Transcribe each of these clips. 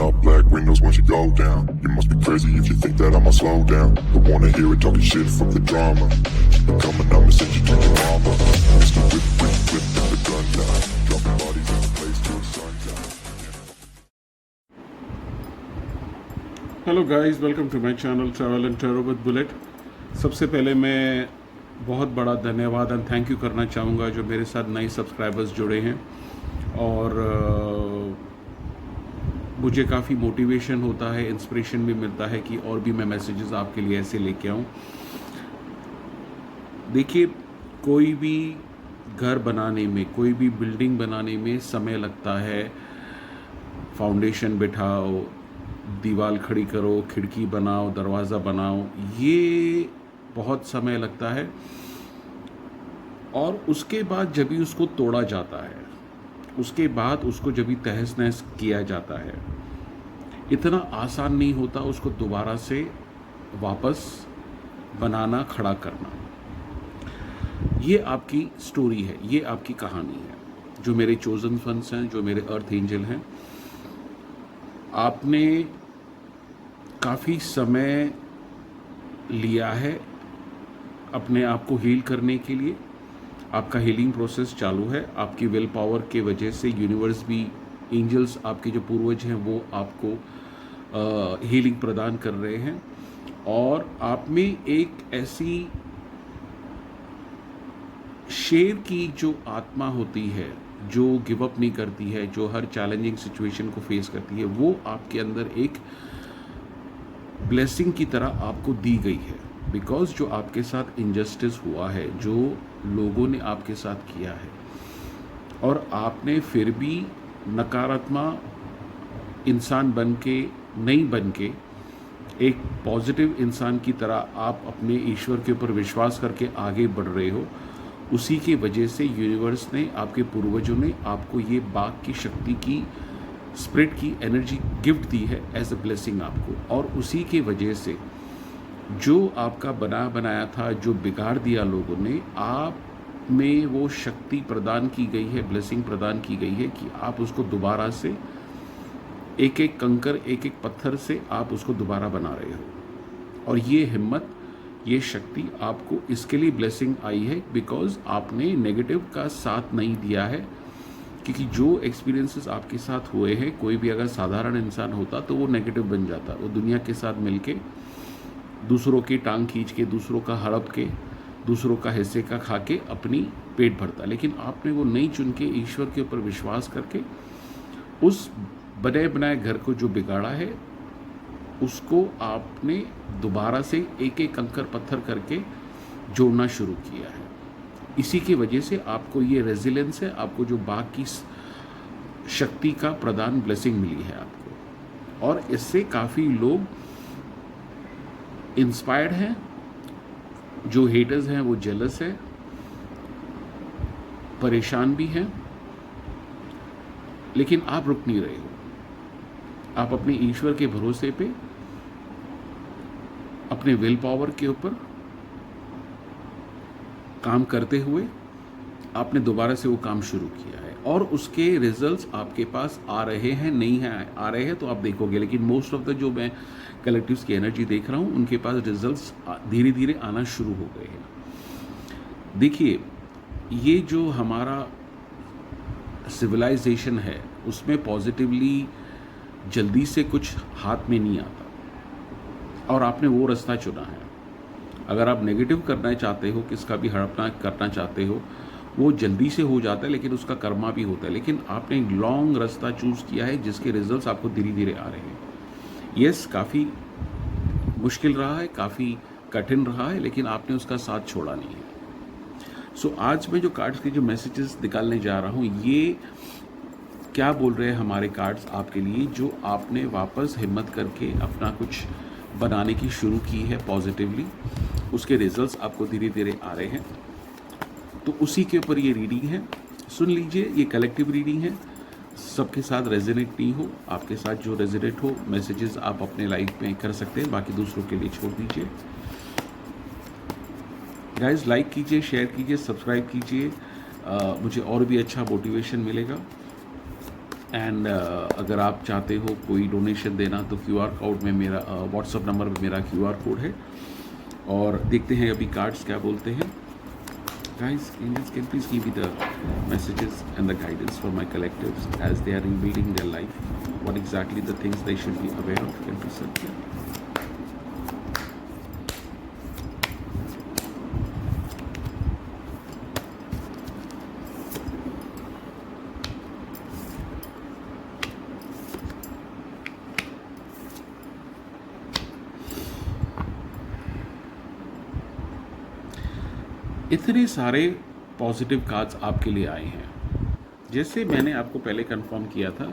up, black windows once you go down. You must be crazy if you think that I'ma slow down. Don't wanna hear it talking shit from the drama. Keep it coming, I'ma send you to your mama. Mr. Whip, whip, whip, with the gun down. Dropping bodies in the place till the sun down. Hello guys, welcome to my channel travel and tarot with bullet. सबसे पहले मैं बहुत बड़ा धन्यवाद and thank you करना चाहूँगा जो मेरे साथ नए सब्सक्राइबर्स जुड़े हैं और मुझे काफ़ी मोटिवेशन होता है, इंस्पिरेशन भी मिलता है कि और भी मैं मैसेजेस आपके लिए ऐसे लेके आऊँ। देखिए, कोई भी घर बनाने में, कोई भी बिल्डिंग बनाने में समय लगता है। फाउंडेशन बिठाओ, दीवार खड़ी करो, खिड़की बनाओ, दरवाज़ा बनाओ, ये बहुत समय लगता है। और उसके बाद जब भी उसको तोड़ा जाता है, उसके बाद उसको जब भी तहस नहस किया जाता है, इतना आसान नहीं होता उसको दोबारा से वापस बनाना, खड़ा करना। ये आपकी स्टोरी है, ये आपकी कहानी है। जो मेरे चोजन वंस हैं, जो मेरे अर्थ एंजल हैं, आपने काफ़ी समय लिया है अपने आप को हील करने के लिए। आपका हीलिंग प्रोसेस चालू है। आपकी विल पावर के वजह से यूनिवर्स भी, एंजल्स, आपके जो पूर्वज हैं, वो आपको हीलिंग प्रदान कर रहे हैं। और आप में एक ऐसी शेर की जो आत्मा होती है, जो गिव अप नहीं करती है, जो हर चैलेंजिंग सिचुएशन को फेस करती है, वो आपके अंदर एक ब्लेसिंग की तरह आपको दी गई है। बिकॉज जो आपके साथ इनजस्टिस हुआ है, जो लोगों ने आपके साथ किया है, और आपने फिर भी नकारात्मक इंसान बन के नहीं बन के एक पॉजिटिव इंसान की तरह आप अपने ईश्वर के ऊपर विश्वास करके आगे बढ़ रहे हो। उसी के वजह से यूनिवर्स ने, आपके पूर्वजों ने आपको ये बाघ की शक्ति की, स्पिरिट की एनर्जी गिफ्ट दी है एज अ ब्लेसिंग आपको। और उसी के वजह से जो आपका बनाया था, जो बिगाड़ दिया लोगों ने, आप में वो शक्ति प्रदान की गई है, ब्लेसिंग प्रदान की गई है कि आप उसको दोबारा से एक एक कंकर, एक एक पत्थर से आप उसको दोबारा बना रहे हो। और ये हिम्मत, ये शक्ति आपको इसके लिए ब्लेसिंग आई है बिकॉज आपने नेगेटिव का साथ नहीं दिया है। क्योंकि जो एक्सपीरियंसेस आपके साथ हुए हैं, कोई भी अगर साधारण इंसान होता तो वो नेगेटिव बन जाता। वो दुनिया के साथ मिलके दूसरों की टांग खींच के, दूसरों का हड़प के, दूसरों का हिस्से का खा के अपनी पेट भरता। लेकिन आपने वो नहीं चुन के, ईश्वर के ऊपर विश्वास करके उस बने बनाए घर को जो बिगाड़ा है, उसको आपने दोबारा से एक एक कंकर पत्थर करके जोड़ना शुरू किया है। इसी की वजह से आपको ये रेजिलेंस है, आपको जो बाघ की शक्ति का प्रदान, ब्लेसिंग मिली है आपको। और इससे काफ़ी लोग इंस्पायर्ड हैं। जो हेटर्स हैं वो जेलस है, परेशान भी हैं, लेकिन आप रुक नहीं रहे हो। आप अपने ईश्वर के भरोसे पे, अपने विल पावर के ऊपर काम करते हुए आपने दोबारा से वो काम शुरू किया है। और उसके रिजल्ट्स आपके पास आ रहे हैं, नहीं हैं आ रहे हैं तो आप देखोगे। लेकिन मोस्ट ऑफ द जो मैं कलेक्टिव्स की एनर्जी देख रहा हूँ, उनके पास रिजल्ट्स धीरे धीरे आना शुरू हो गए हैं। देखिए, ये जो हमारा सिविलाइजेशन है, उसमें पॉजिटिवली जल्दी से कुछ हाथ में नहीं आता, और आपने वो रास्ता चुना है। अगर आप नेगेटिव करना चाहते हो, किसका भी हड़पना करना चाहते हो, वो जल्दी से हो जाता है, लेकिन उसका कर्मा भी होता है। लेकिन आपने एक लॉन्ग रास्ता चूज़ किया है जिसके रिजल्ट्स आपको धीरे धीरे आ रहे हैं। यस, काफ़ी मुश्किल रहा है, काफ़ी कठिन रहा है, लेकिन आपने उसका साथ छोड़ा नहीं है। सो आज मैं जो कार्ड्स के जो मैसेजेस निकालने जा रहा हूँ, ये क्या बोल रहे हैं हमारे कार्ड्स आपके लिए, जो आपने वापस हिम्मत करके अपना कुछ बनाने की शुरू की है पॉजिटिवली, उसके रिजल्ट्स आपको धीरे धीरे आ रहे हैं। तो उसी के ऊपर ये रीडिंग है, सुन लीजिए। ये कलेक्टिव रीडिंग है, सबके साथ रेजोनेट नहीं हो। आपके साथ जो रेजोनेट हो मैसेजेस आप अपने लाइफ में कर सकते हैं, बाकी दूसरों के लिए छोड़ दीजिए। गाइस, लाइक कीजिए, शेयर कीजिए, सब्सक्राइब कीजिए, मुझे और भी अच्छा मोटिवेशन मिलेगा। एंड अगर आप चाहते हो कोई डोनेशन देना तो QR कोड में मेरा व्हाट्सअप नंबर में मेरा QR कोड है। और देखते हैं अभी कार्ड्स क्या बोलते हैं। Guys, angels, can please give me the messages and the guidance for my collectives as they are rebuilding their life. What exactly the things they should be aware of? Can please help me? इतने सारे positive cards आपके लिए आए हैं। जैसे मैंने आपको पहले कंफर्म किया था,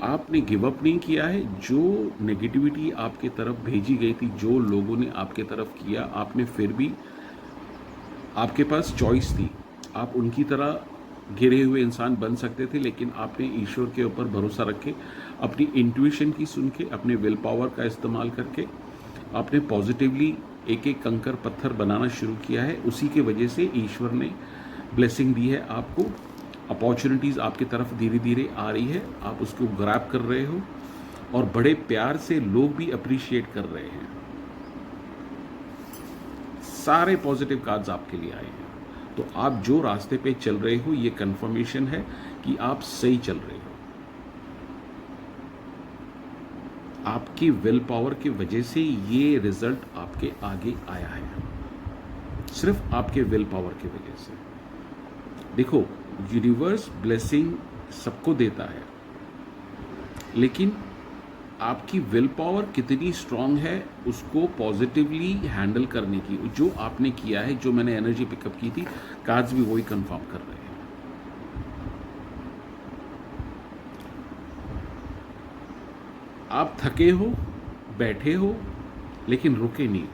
आपने गिव अप नहीं किया है। जो नेगेटिविटी आपके तरफ भेजी गई थी, जो लोगों ने आपके तरफ किया, आपने फिर भी, आपके पास चॉइस थी। आप उनकी तरह गिरे हुए इंसान बन सकते थे, लेकिन आपने ईश्वर के ऊपर भरोसा रखे, अपनी इंट्यूशन की सुन के, अपने विल पावर का इस्तेमाल करके आपने पॉजिटिवली एक एक कंकर पत्थर बनाना शुरू किया है। उसी के वजह से ईश्वर ने ब्लेसिंग दी है आपको। अपॉर्चुनिटीज़ आपकी तरफ धीरे धीरे आ रही है, आप उसको ग्रैब कर रहे हो और बड़े प्यार से लोग भी अप्रिशिएट कर रहे हैं। सारे पॉजिटिव कार्ड्स आपके लिए आए हैं। तो आप जो रास्ते पे चल रहे हो, ये कंफर्मेशन है कि आप सही चल रहे हो। आपकी विल पावर की वजह से ये रिजल्ट आपके आगे आया है, सिर्फ आपके विल पावर की वजह से। देखो, यूनिवर्स ब्लेसिंग सबको देता है, लेकिन आपकी विल पावर कितनी स्ट्रांग है उसको पॉजिटिवली हैंडल करने की, जो आपने किया है, जो मैंने एनर्जी पिकअप की थी, कार्ड्स भी वही कंफर्म कर रहे हैं। आप थके हो, बैठे हो, लेकिन रुके नहीं हो।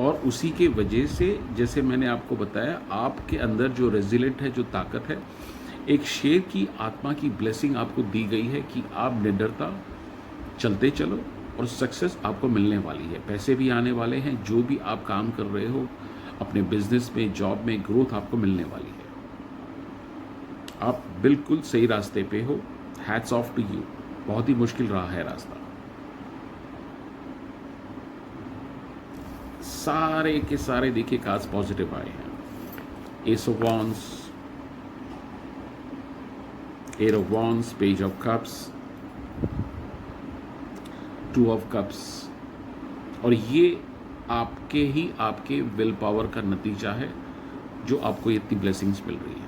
और उसी के वजह से, जैसे मैंने आपको बताया, आपके अंदर जो रेजिलेंट है, जो ताकत है, एक शेर की आत्मा की ब्लेसिंग आपको दी गई है कि आप निडरता चलते चलो और सक्सेस आपको मिलने वाली है। पैसे भी आने वाले हैं, जो भी आप काम कर रहे हो अपने बिजनेस में, जॉब में, ग्रोथ आपको मिलने वाली है। आप बिल्कुल सही रास्ते पे हो। Hats off to you. बहुत ही मुश्किल रहा है रास्ता। सारे के सारे देखिए कार्ड्स पॉजिटिव आए हैं। Ace of wands, eight of wands, page of cups, two of cups. और ये आपके विल पावर का नतीजा है, जो आपको इतनी ब्लेसिंग्स मिल रही है।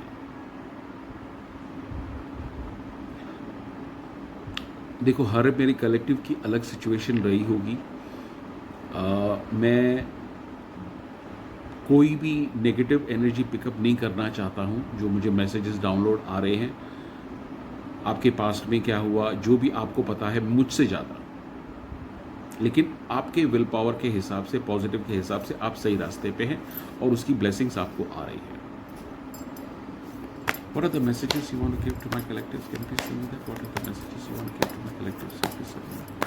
देखो, हर मेरी कलेक्टिव की अलग सिचुएशन रही होगी। मैं कोई भी नेगेटिव एनर्जी पिकअप नहीं करना चाहता हूँ। जो मुझे मैसेजेस डाउनलोड आ रहे हैं, आपके पास्ट में क्या हुआ, जो भी आपको पता है मुझसे ज़्यादा, लेकिन आपके विल पावर के हिसाब से, पॉजिटिव के हिसाब से आप सही रास्ते पे हैं और उसकी ब्लेसिंग्स आपको आ रही है। What are the messages you want to give to my collectives? Can you please tell me that? What are the messages you want to give to my collectives? Please tell me that.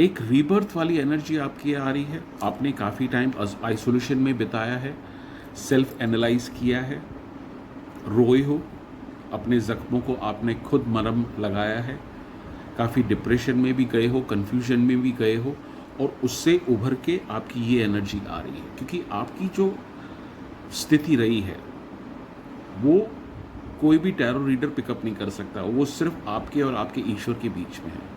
एक rebirth वाली energy आपकी आ रही है। आपने काफ़ी time isolation में बिताया है, सेल्फ एनालाइज किया है, रोए हो, अपने ज़ख्मों को आपने खुद मरहम लगाया है, काफ़ी डिप्रेशन में भी गए हो, कन्फ्यूजन में भी गए हो, और उससे उभर के आपकी ये एनर्जी आ रही है। क्योंकि आपकी जो स्थिति रही है, वो कोई भी टैरो रीडर पिकअप नहीं कर सकता। वो सिर्फ आपके और आपके ईश्वर के बीच में है।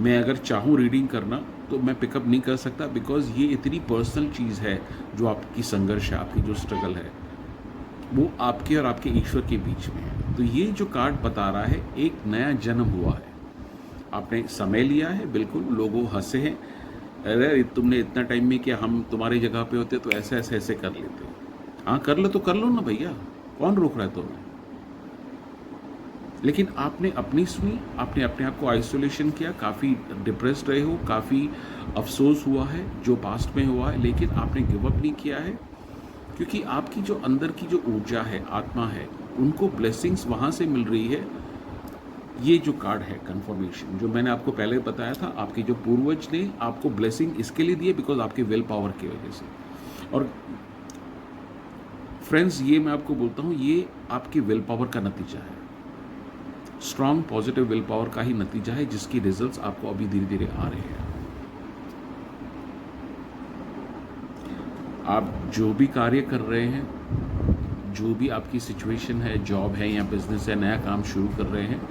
मैं अगर चाहूँ रीडिंग करना तो मैं पिकअप नहीं कर सकता, बिकॉज ये इतनी पर्सनल चीज़ है। जो आपकी संघर्ष है, आपकी जो स्ट्रगल है, वो आपके और आपके ईश्वर के बीच में है। तो ये जो कार्ड बता रहा है, एक नया जन्म हुआ है। आपने समय लिया है, बिल्कुल। लोगों हंसे हैं, अरे तुमने इतना टाइम में किया, हम तुम्हारी जगह पे होते तो ऐसे ऐसे ऐसे कर लेते। हाँ, कर लो तो कर लो ना भैया, कौन रोक रहा है तुम्हें। लेकिन आपने अपनी सुनी, आपने अपने आप को आइसोलेशन किया, काफ़ी डिप्रेस्ड रहे हो, काफ़ी अफसोस हुआ है जो पास्ट में हुआ है, लेकिन आपने गिव अप नहीं किया है। क्योंकि आपकी जो अंदर की जो ऊर्जा है, आत्मा है, उनको ब्लेसिंग्स वहाँ से मिल रही है। ये जो कार्ड है कंफर्मेशन, जो मैंने आपको पहले बताया था, आपके जो पूर्वज ने आपको ब्लेसिंग इसके लिए दिए बिकॉज आपके विल पावर की वजह से। और फ्रेंड्स, ये मैं आपको बोलता हूँ, ये आपकी विल पावर का नतीजा है, स्ट्रांग पॉजिटिव विल पावर का ही नतीजा है, जिसकी रिजल्ट्स आपको अभी धीरे धीरे आ रहे हैं। आप जो भी कार्य कर रहे हैं, जो भी आपकी सिचुएशन है, जॉब है या बिजनेस है, नया काम शुरू कर रहे हैं,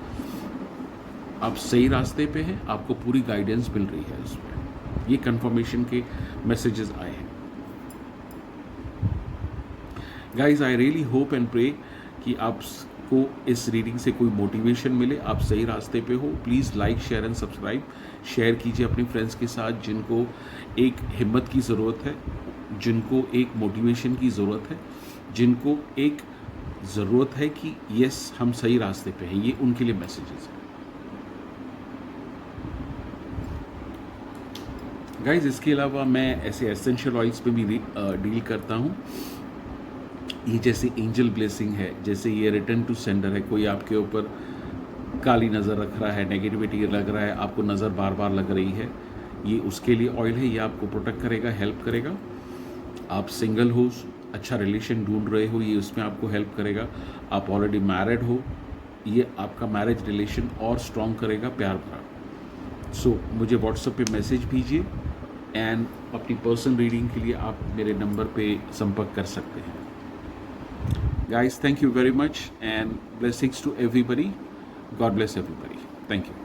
आप सही रास्ते पे हैं, आपको पूरी गाइडेंस मिल रही है इसमें। ये कंफर्मेशन के मैसेजेस आए हैं। Guys, I really hope and pray कि आपको इस रीडिंग से कोई मोटिवेशन मिले, आप सही रास्ते पे हो। Please like, share and subscribe. Share कीजिए अपने फ्रेंड्स के साथ जिनको एक हिम्मत की ज़रूरत है, जिनको एक मोटिवेशन की ज़रूरत है, जिनको एक ज़रूरत है कि यस हम सही रास्ते पे हैं। ये उनके लिए मैसेजेस हैं। गाइज, इसके अलावा मैं ऐसे एसेंशियल ऑयल्स पे भी डील करता हूँ। ये जैसे एंजल ब्लेसिंग है, जैसे ये रिटर्न टू सेंडर है, कोई आपके ऊपर काली नज़र रख रहा है, नेगेटिविटी लग रहा है, आपको नज़र बार बार लग रही है, ये उसके लिए ऑयल है। ये आपको प्रोटेक्ट करेगा, हेल्प करेगा। आप सिंगल हो, अच्छा रिलेशन ढूंढ रहे हो, ये उसमें आपको हेल्प करेगा। आप ऑलरेडी मैरिड हो, ये आपका मैरिज रिलेशन और स्ट्रॉन्ग करेगा, प्यार भरा। सो मुझे व्हाट्सएप पे मैसेज भेजिए एंड अपनी पर्सनल रीडिंग के लिए आप मेरे नंबर पे संपर्क कर सकते हैं। Guys, thank you very much and blessings to everybody. God bless everybody. Thank you.